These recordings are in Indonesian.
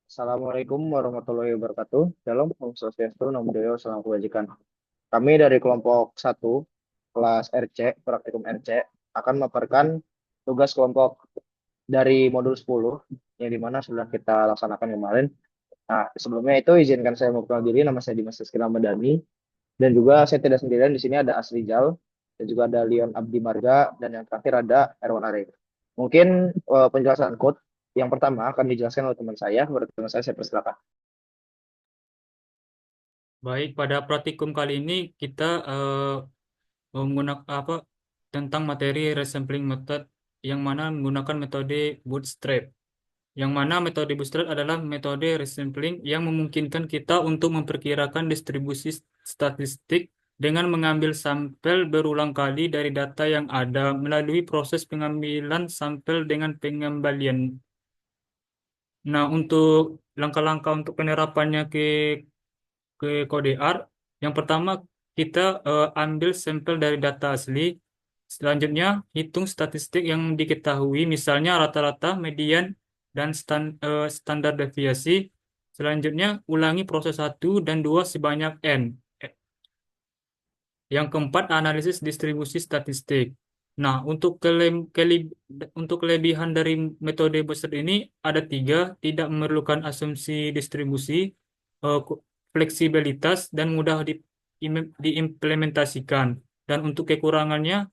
Assalamualaikum warahmatullahi wabarakatuh. Shalom, Om Swastiastu, Namo Buddhaya, Salam Kebajikan. Kami dari kelompok satu kelas RC, praktikum RC, akan memaparkan tugas kelompok dari modul 10, yang dimana sudah kita laksanakan kemarin. Nah, sebelumnya itu izinkan saya memperkenalkan diri, nama saya Dimas Rizky Ramadhani, dan juga saya tidak sendirian, di sini ada Asrijal, dan juga ada Leon Abdi Marga, dan yang terakhir ada Erwan Arif. Mungkin penjelasan code yang pertama akan dijelaskan oleh teman saya. Menurut teman saya persilakan. Baik, pada praktikum kali ini kita menggunakan tentang materi resampling method yang mana menggunakan metode bootstrap. Yang mana metode bootstrap adalah metode resampling yang memungkinkan kita untuk memperkirakan distribusi statistik dengan mengambil sampel berulang kali dari data yang ada melalui proses pengambilan sampel dengan pengembalian. Nah, untuk langkah-langkah untuk penerapannya ke kode R. Yang pertama, kita ambil sampel dari data asli. Selanjutnya, hitung statistik yang diketahui, misalnya rata-rata, median, dan standar deviasi. Selanjutnya, ulangi proses satu dan 2 sebanyak N. Yang keempat, analisis distribusi statistik. Nah, untuk kelebihan dari metode Boostr ini ada tiga: tidak memerlukan asumsi distribusi, fleksibilitas, dan mudah diimplementasikan. Dan untuk kekurangannya,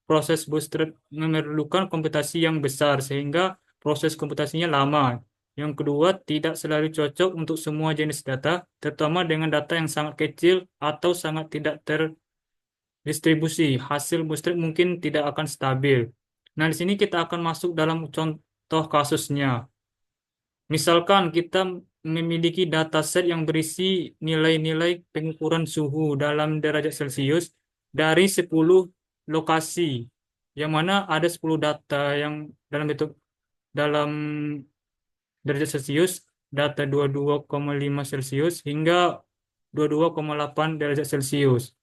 proses Boostr memerlukan komputasi yang besar, sehingga proses komputasinya lama. Yang kedua, tidak selalu cocok untuk semua jenis data, terutama dengan data yang sangat kecil atau sangat tidak terdistribusi. Hasil bootstrap mungkin tidak akan stabil. Nah, di sini kita akan masuk dalam contoh kasusnya. Misalkan kita memiliki dataset yang berisi nilai-nilai pengukuran suhu dalam derajat Celcius dari 10 lokasi, yang mana ada 10 data yang dalam derajat Celcius, data 22,5 Celcius hingga 22,8 derajat Celcius.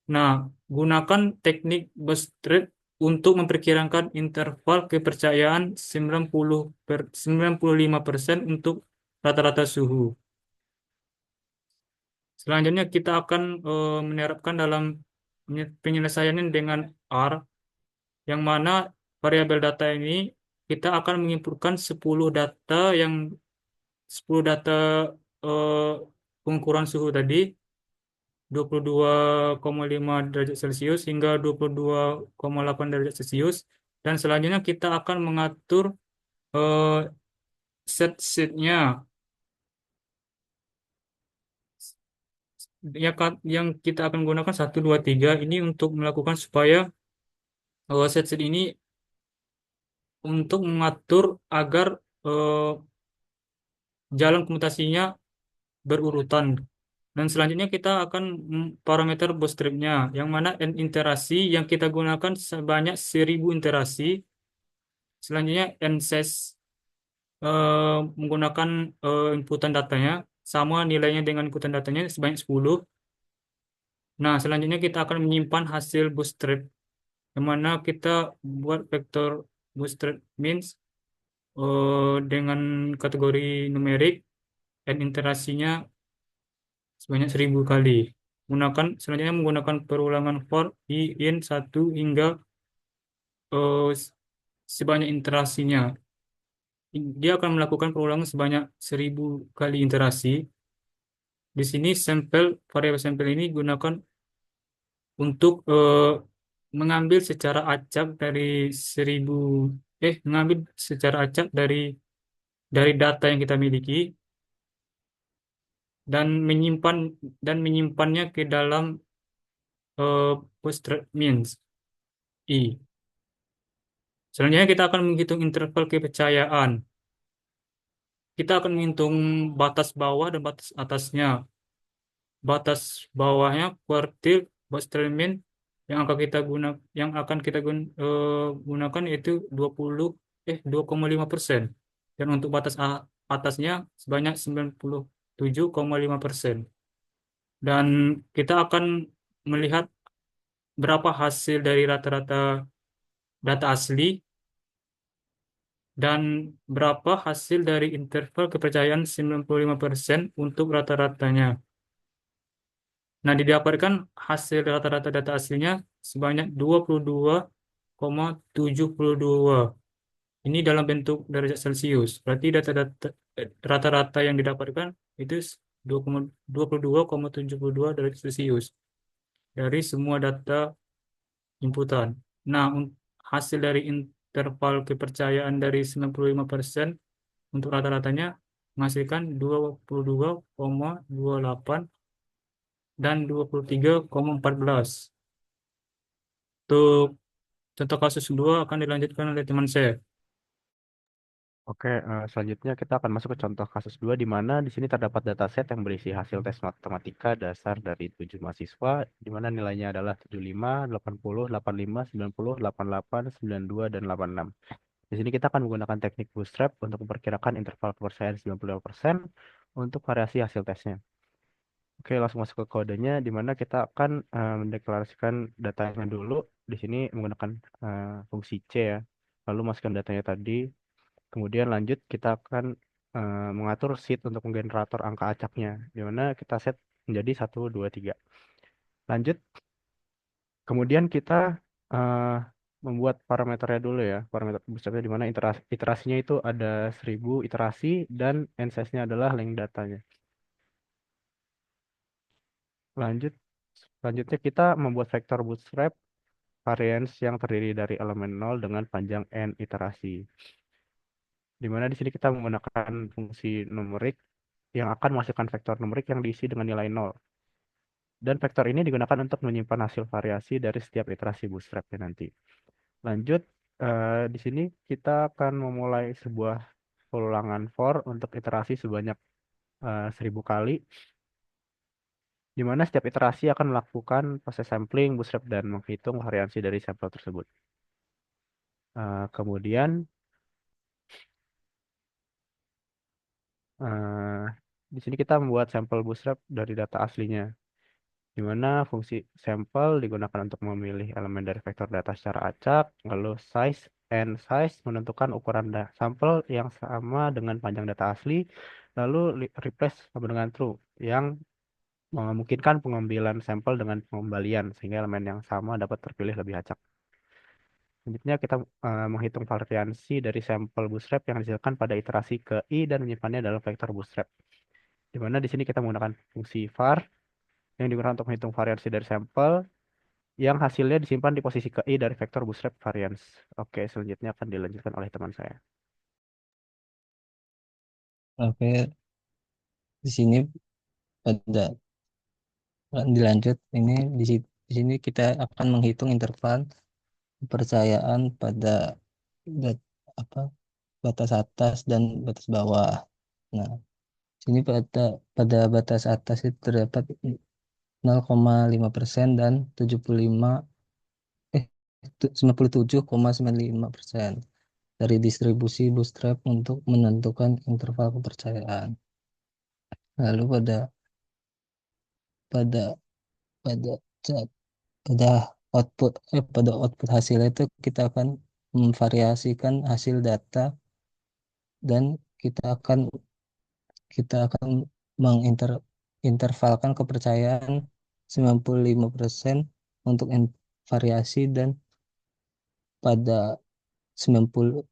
Nah, gunakan teknik Bootstrap untuk memperkirakan interval kepercayaan 95% untuk rata-rata suhu. Selanjutnya kita akan menerapkan dalam penyelesaiannya dengan R, yang mana variabel data ini kita akan menginputkan 10 data eh, pengukuran suhu tadi, 22,5 derajat Celcius hingga 22,8 derajat Celcius. Dan selanjutnya kita akan mengatur eh, set-setnya yang kita akan gunakan 1, 2, 3 ini untuk melakukan supaya set-set ini untuk mengatur agar eh, jalan komutasinya berurutan. Dan selanjutnya kita akan parameter bootstrapnya, yang mana n iterasi yang kita gunakan sebanyak 1000 iterasi. Selanjutnya NSES menggunakan inputan datanya, sama nilainya dengan inputan datanya sebanyak 10. Nah, selanjutnya kita akan menyimpan hasil bootstrap, yang mana kita buat vektor bootstrap means dengan kategori numerik, dan iterasinya sebanyak 1000 kali. Selanjutnya menggunakan perulangan for i in 1 hingga eh, sebanyak iterasinya. Dia akan melakukan perulangan sebanyak 1000 kali iterasi. Di sini variabel sampel ini gunakan untuk mengambil secara acak dari 1000 mengambil secara acak dari data yang kita miliki, dan menyimpannya ke dalam bootstrap means i. Selanjutnya kita akan menghitung interval kepercayaan. Kita akan menghitung batas bawah dan batas atasnya. Batas bawahnya kuartil Boströmin yang akan kita gunakan yaitu 2,5%, dan untuk batas atasnya sebanyak 97,5%. Dan kita akan melihat berapa hasil dari rata-rata data asli dan berapa hasil dari interval kepercayaan 95% untuk rata-ratanya. Nah, didapatkan hasil rata-rata data aslinya sebanyak 22,72. Ini dalam bentuk derajat Celcius. Berarti data-data rata-rata yang didapatkan itu 22,72 derajat Celcius dari semua data inputan. Nah, hasil dari interval kepercayaan dari 95% untuk rata-ratanya menghasilkan 22,28 dan 23,14. Untuk contoh kasus kedua akan dilanjutkan oleh teman saya. Oke, selanjutnya kita akan masuk ke contoh kasus 2 di mana di sini terdapat dataset yang berisi hasil tes matematika dasar dari 7 mahasiswa di mana nilainya adalah 75, 80, 85, 90, 88, 92, dan 86. Di sini kita akan menggunakan teknik bootstrap untuk memperkirakan interval kepercayaan 95% untuk variasi hasil tesnya. Oke, langsung masuk ke kodenya di mana kita akan mendeklarasikan datanya dulu. Di sini menggunakan fungsi C ya. Lalu masukkan datanya tadi. Kemudian lanjut kita akan mengatur seed untuk generator angka acaknya, di mana kita set menjadi 1, 2, 3. Lanjut, kemudian kita eh, membuat parameternya dulu ya, parameter bootstrapnya di mana iterasinya itu ada 1000 iterasi dan n size-nya adalah length datanya. Lanjut, selanjutnya kita membuat vektor bootstrap variance yang terdiri dari elemen 0 dengan panjang n iterasi. Di mana di sini kita menggunakan fungsi numerik yang akan menghasilkan vektor numerik yang diisi dengan nilai 0. Dan vektor ini digunakan untuk menyimpan hasil variasi dari setiap iterasi bootstrapnya nanti. Lanjut, di sini kita akan memulai sebuah ulangan for untuk iterasi sebanyak 1000 kali, di mana setiap iterasi akan melakukan proses sampling, bootstrap, dan menghitung variasi dari sampel tersebut. Kemudian, eh, di sini kita membuat sampel bootstrap dari data aslinya, di mana fungsi sampel digunakan untuk memilih elemen dari vektor data secara acak, lalu size and size menentukan ukuran sampel yang sama dengan panjang data asli, lalu replace sama dengan true yang memungkinkan pengambilan sampel dengan pengembalian sehingga elemen yang sama dapat terpilih lebih acak. Selanjutnya kita menghitung variansi dari sampel bootstrap yang dihasilkan pada iterasi ke i dan menyimpannya dalam vektor bootstrap. Di mana di sini kita menggunakan fungsi var yang digunakan untuk menghitung variansi dari sampel yang hasilnya disimpan di posisi ke i dari vektor bootstrap variance. Oke, selanjutnya akan dilanjutkan oleh teman saya. Oke, di sini pada dilanjut ini di sini kita akan menghitung interval kepercayaan pada dat, apa batas atas dan batas bawah. Nah, sini pada batas atas itu terdapat 0,5% dan 97,95% dari distribusi bootstrap untuk menentukan interval kepercayaan. Lalu pada pada pada pada output hasil itu kita akan memvariasikan hasil data dan kita akan mengintervalkan kepercayaan 95% untuk variasi dan pada 97,5%.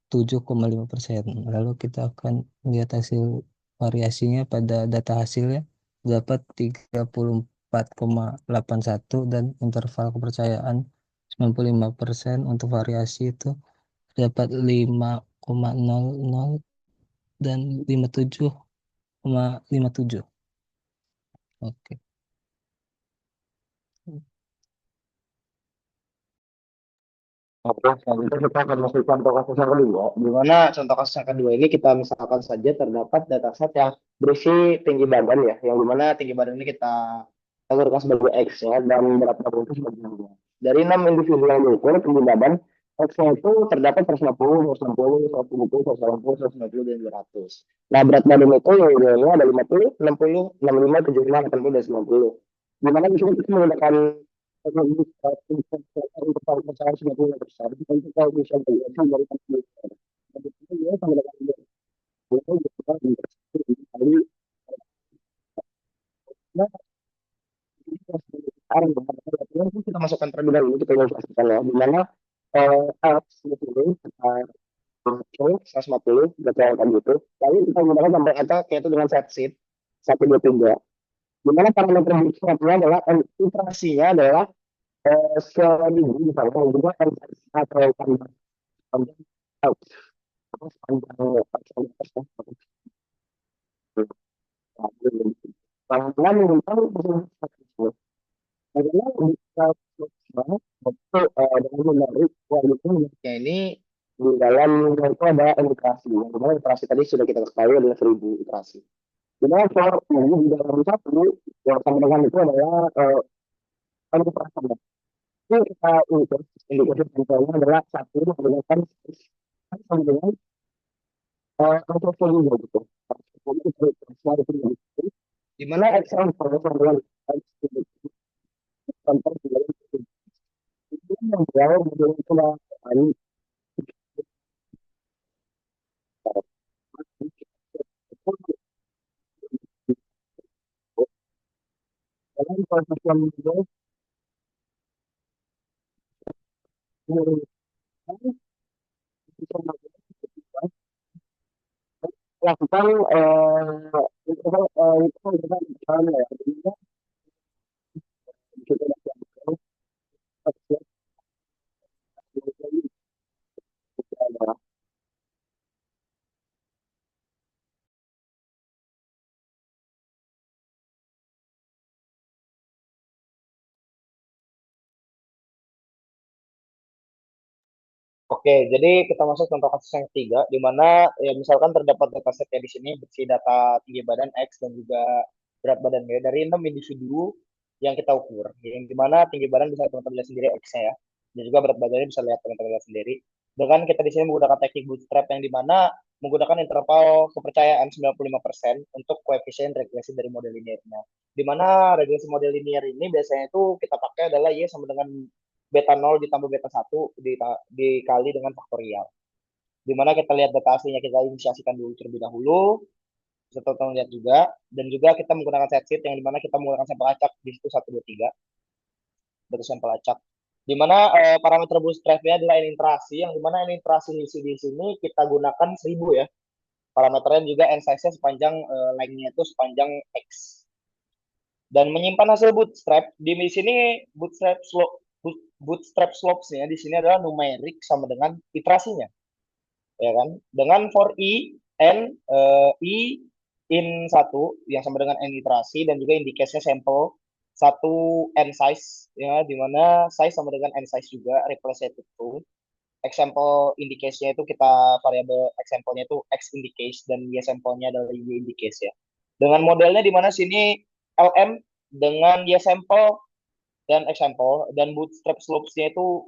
Lalu kita akan lihat hasil variasinya pada data hasilnya dapat 34,81 dan interval kepercayaan 95% untuk variasi itu dapat 5,00 dan 57,57. Oke. Oke, selanjutnya kita akan masuk ke contoh kasus yang kedua, di mana contoh kasus yang kedua ini kita misalkan saja terdapat dataset yang berisi tinggi badan ya, yang dimana tinggi badan ini kita kategorikan sebagai X ya, dan berat badan itu sebagai Y. Dari 6 individu yang diukur tinggi badan, X-nya itu terdapat 150, 160, 170, 180, 190, dan 200. Nah, berat badan itu yang idealnya ada 50, 60, 65, 75, 80, dan 90. Dimana di sini kita menggunakan ini sama dengan itu kita kali nah, sekarang kita masukkan terlebih dahulu kita ilustrasikan ya, di mana X di sini kita 150 berdasarkan itu. Lalu kita gunakan gambar atas yaitu dengan set sheet 123. Di mana parameter bootstrapnya adalah iterasinya adalah seminggu misalnya dan juga atau panjang panjang panjang bagaimana bisa dengan menarik kualitasnya ini di dalam itu ada iterasi. Yang dimana iterasi tadi sudah kita ketahui adalah 1000 iterasi. Dimana for ini di dalam satu yang sama dengan itu adalah iterasi. Ini kita ukur indikator contohnya adalah satu menggunakan sama dengan portfolio gitu. Di mana Excel sama dengan contoh yang jauh dari itu dalam proses yang lakukan Oke, jadi kita masuk contoh kasus yang ketiga, di mana ya misalkan terdapat dataset ya di sini berisi data tinggi badan X dan juga berat badan Y dari 6 individu yang kita ukur. Yang dimana tinggi badan bisa teman-teman lihat sendiri X-nya ya, dan juga berat badannya bisa lihat teman-teman lihat sendiri. Dengan kita di sini menggunakan teknik bootstrap yang dimana menggunakan interval kepercayaan 95% untuk koefisien regresi dari model linearnya. Dimana regresi model linear ini biasanya itu kita pakai adalah Y sama dengan beta 0 ditambah beta 1 dikali dengan faktorial. Dimana kita lihat data aslinya kita inisiasikan dulu terlebih dahulu, setelah kita lihat juga, dan juga kita menggunakan set sheet yang dimana kita menggunakan sampel acak di situ 123, dari sampel acak. Dimana parameter bootstrapnya adalah n interasi, yang dimana n interasi di sini kita gunakan 1000 ya. Parameternya juga n size-nya sepanjang length-nya itu sepanjang X. Dan menyimpan hasil bootstrap di sini bootstrap slopes-nya di sini adalah numerik sama dengan iterasinya, ya kan? Dengan for i n i in 1 yang sama dengan n iterasi dan juga indikasinya sampel 1 n size ya, di mana size sama dengan n size juga represented to example indicase-nya itu kita variabel example-nya itu x indicase dan y sampel-nya adalah y indicase ya. Dengan modelnya di mana sini LM dengan y sampel dan example dan bootstrap slopes-nya itu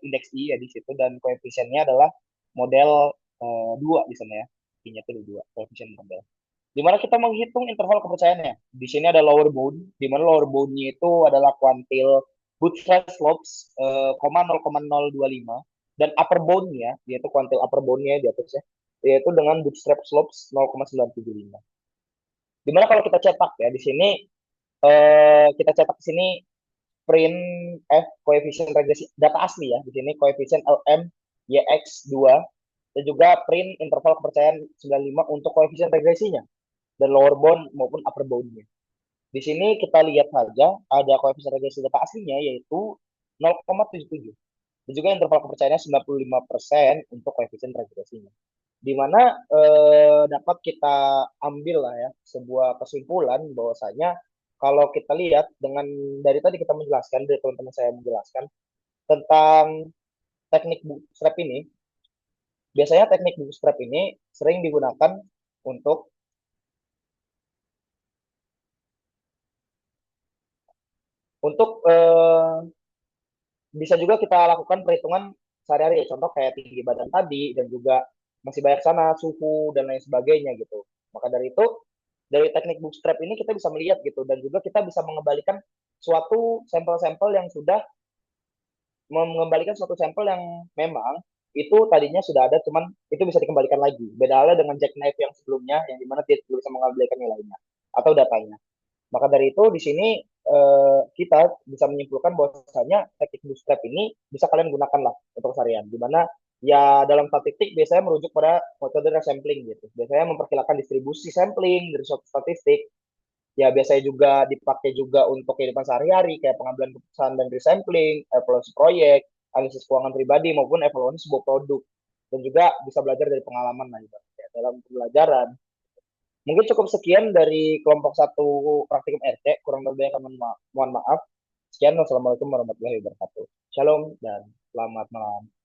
indeks I ya di situ dan koefisiennya adalah model 2 di sana ya. I-nya itu 2, koefisien model. Di mana kita menghitung interval kepercayaannya. Di sini ada lower bound, di mana lower bound-nya itu adalah kuantil bootstrap slopes 0,025 dan upper bound-nya yaitu kuantil upper bound-nya di atasnya yaitu dengan bootstrap slopes 0,975. Dimana kalau kita cetak ya di sini kita cetak di sini print koefisien regresi data asli ya di sini koefisien LM YX2 dan juga print interval kepercayaan 95 untuk koefisien regresinya dan lower bound maupun upper bound-nya. Di sini kita lihat saja ada koefisien regresi data aslinya yaitu 0,77 dan juga interval kepercayaannya 95% untuk koefisien regresinya. Di mana dapat kita ambil lah ya sebuah kesimpulan bahwasanya kalau kita lihat dengan dari tadi kita menjelaskan dari teman-teman saya menjelaskan tentang teknik bootstrap ini, biasanya teknik bootstrap ini sering digunakan untuk bisa juga kita lakukan perhitungan sehari-hari, contoh kayak tinggi badan tadi dan juga masih banyak sana suhu dan lain sebagainya gitu. Maka dari itu dari teknik bootstrap ini kita bisa melihat gitu dan juga kita bisa mengembalikan suatu sampel-sampel yang sudah mengembalikan suatu sampel yang memang itu tadinya sudah ada, cuman itu bisa dikembalikan lagi. Beda halnya dengan jackknife yang sebelumnya, yang dimana dia tidak bisa mengembalikan nilainya atau datanya. Maka dari itu di sini kita bisa menyimpulkan bahwasanya teknik bootstrap ini bisa kalian gunakan lah untuk seharian. Di mana ya dalam statistik biasanya merujuk pada metode sampling gitu. Biasanya memperkirakan distribusi sampling dari suatu statistik. Ya biasanya juga dipakai juga untuk kehidupan sehari-hari kayak pengambilan keputusan dan resampling, evaluasi proyek, analisis keuangan pribadi maupun evaluasi sebuah produk. Dan juga bisa belajar dari pengalaman lah gitu. Ya, dalam pembelajaran. Mungkin cukup sekian dari kelompok satu praktikum RC. Kurang lebihnya kami mohon maaf. Sekian, wassalamualaikum warahmatullahi wabarakatuh. Shalom dan selamat malam.